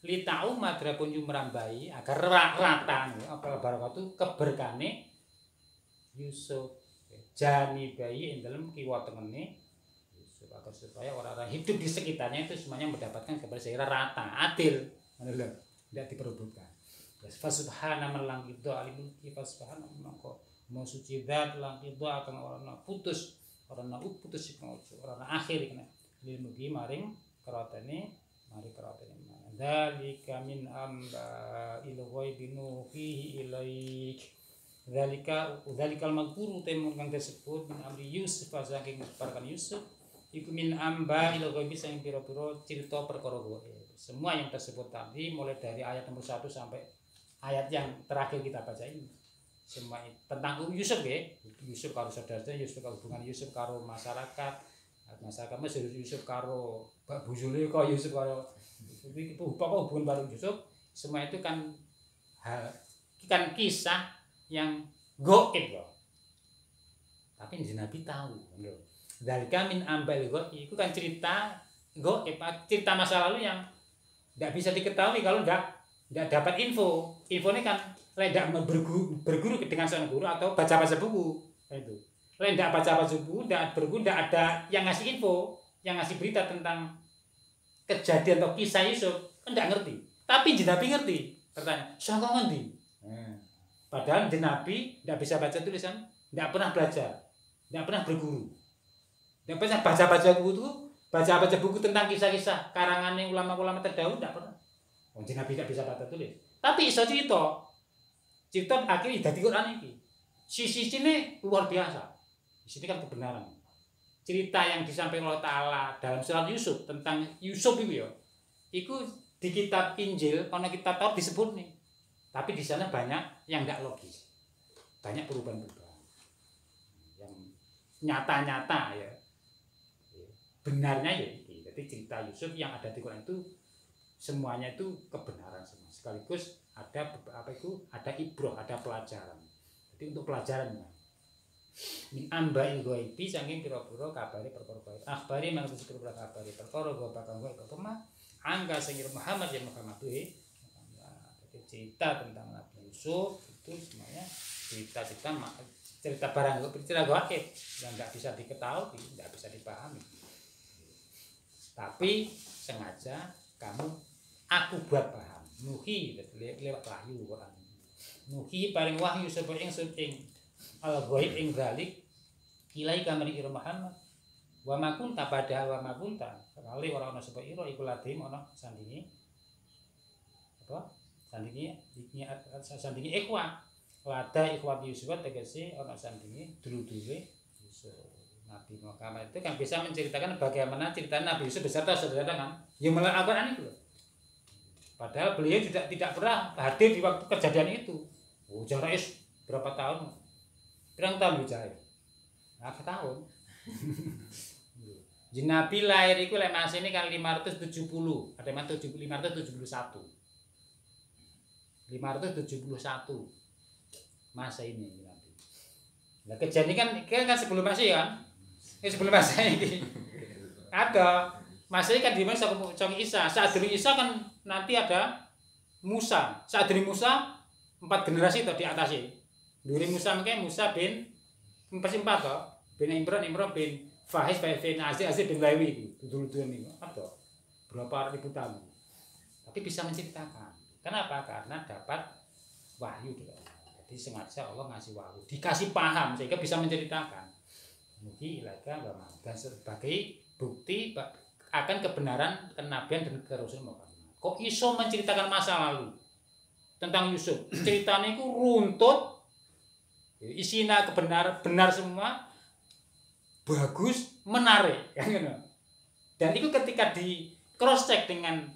li ta'u madrapun yumrambai agar rata apa barakatuh keberkane Yusuf jani bayi ing dalem kiwa tengene Yusuf agar supaya orang-orang hidup di sekitarnya itu semuanya mendapatkan kabar secara rata adil ngono lho tidak diperebutkan. Subhana man lang itu alimul kifa subhana mangko mau suci zat lang itu akan orang putus orang putus orang akhir kena lil mugi maring keratene mari keratene dzalika min amba il ghaibi nuhihi ilaik dzalikal mazkuru temun kang disebut min amri Yusuf saking perkara Yusuf iku min amba il ghaibi sing pira-pira cerita perkara gaib. Semua yang tersebut tadi mulai dari ayat nomor 1 sampai ayat yang terakhir kita baca ini semua tentang Yusuf ya. Yusuf karo saudara-saudara, Yusuf karo hubungan Yusuf karo masyarakat Mesir, Yusuf karo Mbak Bu Zulika, Yusuf karo itu pokok hubungan baru Yusuf semua itu kan kisah yang gaib loh. Tapi Nabi tahu loh. Dari kamin ambal gaib itu kan cerita gaib, cerita masa lalu yang tidak bisa diketahui kalau tidak dapat info. Infonya kan tidak berguru dengan seorang guru atau baca-baca buku itu. Tidak baca-baca buku, tidak berguru, tidak ada yang ngasih info, yang ngasih berita tentang kejadian atau kisah Yusuf, kan tidak ngerti. Tapi Nabi ngerti. Pertanyaan, siapa ngerti? Padahal Nabi tidak bisa baca tulisan, tidak pernah belajar, tidak pernah berguru, tidak pernah baca-baca buku tentang kisah-kisah karangan ulama-ulama terdahulu, tidak pernah. Nabi tidak bisa baca tulis. Tapi iso cerita akhirnya dadi Quran iki. Sisi-sisine luar biasa. Di sini kan kebenaran. Cerita yang disampaikan Allah Ta'ala dalam surat Yusuf tentang Yusuf itu ya. Itu di kitab Injil, karena kita tahu disebut nih. Tapi di sana banyak yang enggak logis. Banyak perubahan-perubahan. Yang nyata-nyata ya. Benarnya ya ini. Jadi cerita Yusuf yang ada di Quran itu semuanya itu kebenaran semua. Sekaligus ada ibrah, ada pelajaran. Jadi untuk pelajaran min amba'il ghaibi saking pira-pira kabare perkara gaib. Akhbari mang pira-pira kabare perkara gaib bakal gaib kepema angka sing Muhammad ya Muhammad itu. Jadi cerita tentang Nabi Yusuf itu semuanya cerita barang cerita gaib yang enggak bisa diketahui, enggak bisa dipahami. Tapi sengaja aku buat paham. Nuhi lewat wahyu Quran. Nuhi paring wahyu sapa ingsun ing al-ghaib ing dzalik ilai kamari ira Muhammad. Wa ma kunta pada wa ma kunta. Kali ora ana sapa ira iku ladim ana sandingi. Apa? Sandingi ikhwan. Lada ikhwan Yusuf tegese ana sandingi dulu-dulu Yusuf. Nabi Muhammad itu kan bisa menceritakan bagaimana cerita Nabi Yusuf beserta saudara kan. Ya malah Al-Qur'an itu. Padahal beliau juga tidak pernah hadir di waktu kejadian itu. Jaraknya berapa tahun? Berapa tahun jarak? Berapa tahun? Nabi lahir itu lek mas ini kan 570, ada yang 571. 571 masa ini Nabi. Nah kejadian kan sebelum Masehi kan? Sebelum Masehi ini ada Masehi kan di masa Isa. Saat dari Isa kan nanti ada Musa. Saat dari Musa 4 generasi itu di atasnya. Dari Musa mungkin Musa bin pasti 4 toh. Bin Imran bin Fahis bin Aziz bin Lewi dulu-dulu ini apa? Berapa ribu tahun. Tapi bisa menceritakan. Kenapa? Karena dapat wahyu juga. Jadi sengaja Allah ngasih wahyu, dikasih paham sehingga bisa menceritakan. Mungkin ilaga dan sebagai bukti akan kebenaran kenabian dan kerasulan Muhammad. Kok iso menceritakan masa lalu tentang Yusuf? Ceritanya itu runtut, isinya benar semua, bagus, menarik, dan itu ketika di cross check dengan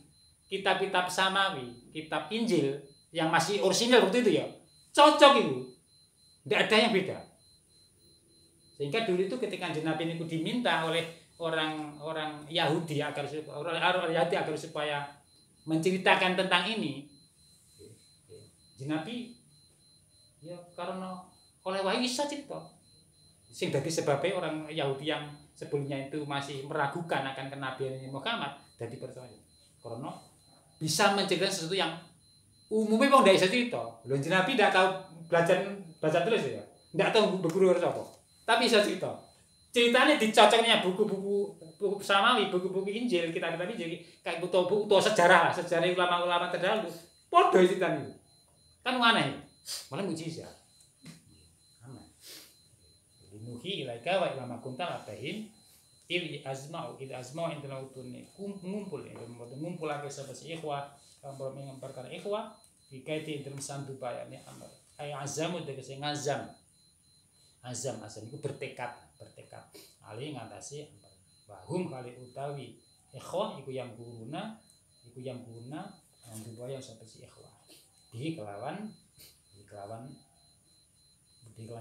kitab-kitab Samawi, kitab Injil yang masih orisinal waktu itu ya, cocok itu, tidak ada yang beda. Sehingga dulu itu ketika Nabi itu diminta oleh orang Yahudi agar supaya menceritakan tentang ini, Nabi ya karena oleh wahyu bisa cerita. Sing dadi sebabnya orang Yahudi yang sebelumnya itu masih meragukan akan kenabian Muhammad dadi percaya. Karena bisa menceritakan sesuatu yang umumnya bang tidak bisa cerita. Loh Nabi tidak tahu belajar tulis ya, tidak tahu berguru harus apa, tapi bisa cerita. Ceritanya dicocoknya buku-buku samawi, buku-buku Injil, kitab-kitab Injil, kayak buku sejarah lah, sejarah ulama-ulama terdahulu. Podo ceritanya kan aneh, malah mujizat. Aneh. Nuhi ilaika wa ilama kunta latahim il azma'u intina utune ngumpul lagi sapa si ikhwah kambro mengemparkan ikhwah dikaiti dalam sandu bayane amal ay azamu tegese ngazam itu bertekad ali ngatasi wahum kali utawi ikhwah iku yang guna sandu bayang sapa si ikhwah di kelawan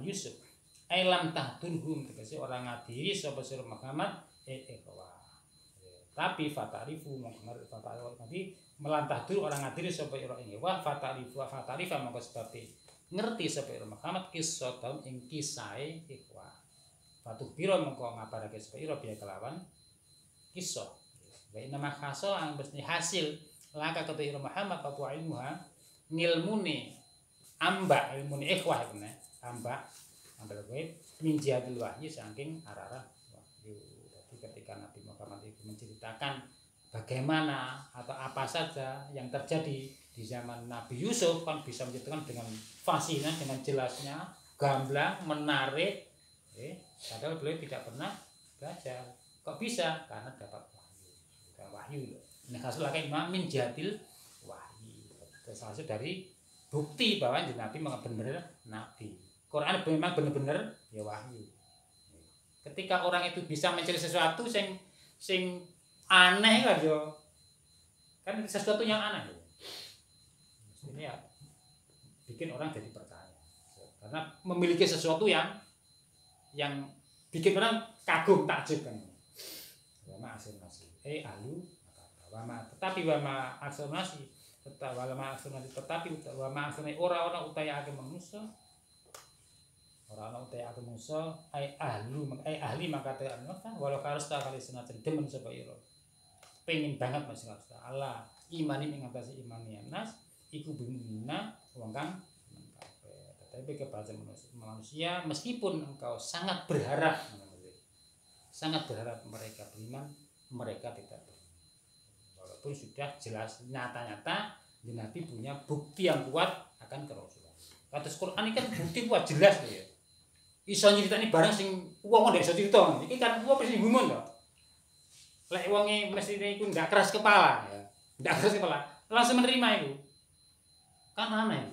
Yusuf Ailam tahdunhum tegese orang ngadiri sapa sira Muhammad ikhwah. Tapi fatarifu nanti melantahdur orang ngadiri sapa ira ing wa fatarifa mongko sebabe ngerti sapa ira Muhammad kisah taun ing kisahe ikhwah. Fatuh pira mongko ngabarake sapa ira biya kelawan kisah. Wa inna makhasa ang mesti hasil laka kata ira Muhammad apa ilmuha ngilmune ilmune ikhwah kene ambil kowe minjadul wahyu saking arah wahyu. Jadi ketika Nabi Muhammad itu menceritakan bagaimana atau apa saja yang terjadi di zaman Nabi Yusuf kan bisa menceritakan dengan fasihnya, dengan jelasnya, gamblang, menarik. Padahal beliau tidak pernah belajar. Kok bisa? Karena dapat wahyu. Nah, hasil lagi minjadil wahyu. Terus hasil dari bukti bahwa Nabi benar-benar Nabi. Quran memang benar-benar ya wahyu. Ketika orang itu bisa mencari sesuatu sing aneh kan yo. Kan sesuatu yang aneh. Ini ya bikin orang jadi percaya. Karena memiliki sesuatu yang bikin orang kagum takjub kan. Wama asurnasi. Tetapi wama asurnasi tetapi wama asurnasi ora utaya ake manusia. Orang utai aku Musa ahli maka te anu kan walau karsta kali senajan demen sapa ira pengen banget Mas Allah imani ing atase imani nas iku bimina wong kang kabeh tetapi kepada manusia meskipun engkau sangat berharap mereka beriman mereka tidak beriman walaupun sudah jelas nyata-nyata Nabi punya bukti yang kuat akan kerasulan kados Quran ini kan bukti kuat jelas ya iso nyeritani barang sing wong ndak iso crita. Iki kan wong mesti gumun to. Lek wonge mestine iku ndak keras kepala ya. Ndak keras kepala, langsung menerima itu. Kan aneh.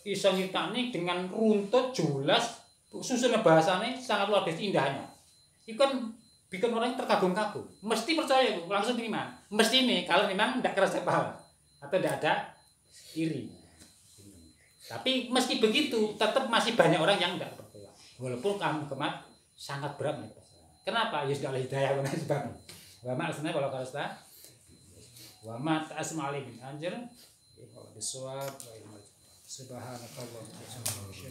Iso nyeritani dengan runtut jelas, susun bahasane sangat luar biasa indahnya. Iku kan bikin orang terkagum-kagum. Mesti percaya itu, langsung terima. Mesti ini kalau memang ndak keras kepala atau ndak ada iri. Tapi meski begitu tetap masih banyak orang yang ndak walaupun kamu kemat sangat berat nih. Kenapa? Ya sudah hidayah benar sebab. Wa ma asna wala karasta. Wa ma ta'asma alaihi anjir. Wa bisawab wa ilmu. Subhanakallah. Wa bihamdihi.